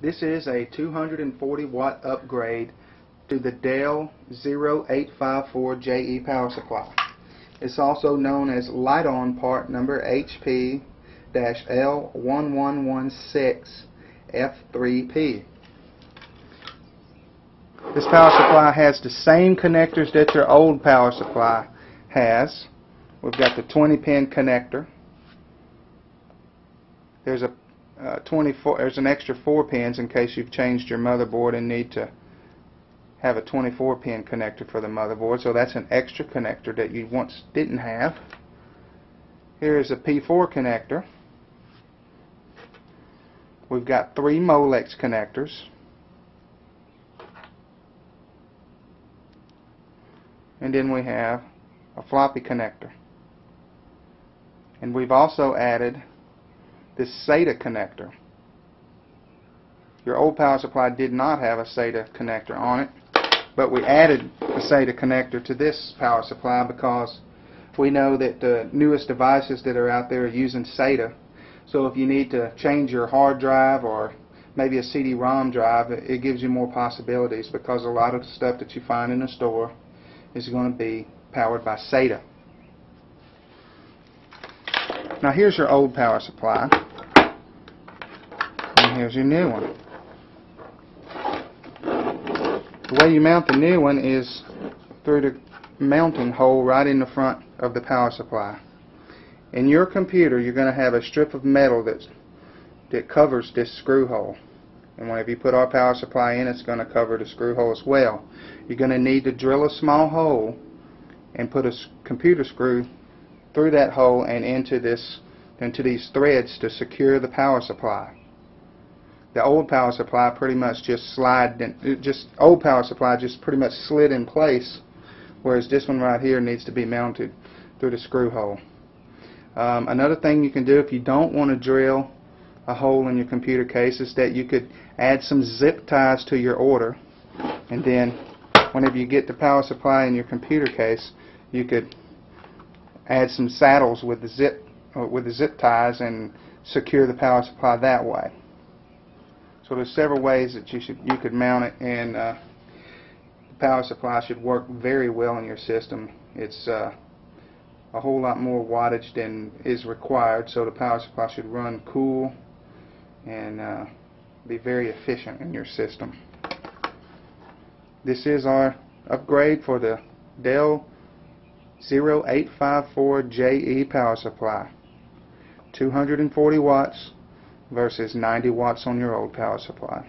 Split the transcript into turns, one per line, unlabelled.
This is a 240 watt upgrade to the Dell 0854JE power supply. It's also known as light-on part number HP-L1116F3P. This power supply has the same connectors that your old power supply has. We've got the 20-pin connector. There's an extra 4 pins in case you've changed your motherboard and need to have a 24-pin connector for the motherboard, so that's an extra connector that you once didn't have. Here is a P4 connector. We've got 3 Molex connectors. And then we have a floppy connector. And we've also added this SATA connector. Your old power supply did not have a SATA connector on it, but we added a SATA connector to this power supply because we know that the newest devices that are out there are using SATA. So if you need to change your hard drive or maybe a CD-ROM drive, it gives you more possibilities because a lot of the stuff that you find in the store is going to be powered by SATA. Now here's your old power supply, and here's your new one. The way you mount the new one is through the mounting hole right in the front of the power supply. In your computer, you're going to have a strip of metal that covers this screw hole. And whenever you put our power supply in, it's going to cover the screw hole as well. You're going to need to drill a small hole and put a computer screw through that hole and into these threads to secure the power supply. The old power supply pretty much just pretty much slid in place, whereas this one right here needs to be mounted through the screw hole. Another thing you can do if you don't want to drill a hole in your computer case is that you could add some zip ties to your order, and then whenever you get the power supply in your computer case, you could add some saddles with the zip ties and secure the power supply that way. So there's several ways that you could mount it, and the power supply should work very well in your system. It's a whole lot more wattage than is required, so the power supply should run cool and be very efficient in your system. This is our upgrade for the Dell 0854JE power supply. 240 watts versus 90 watts on your old power supply.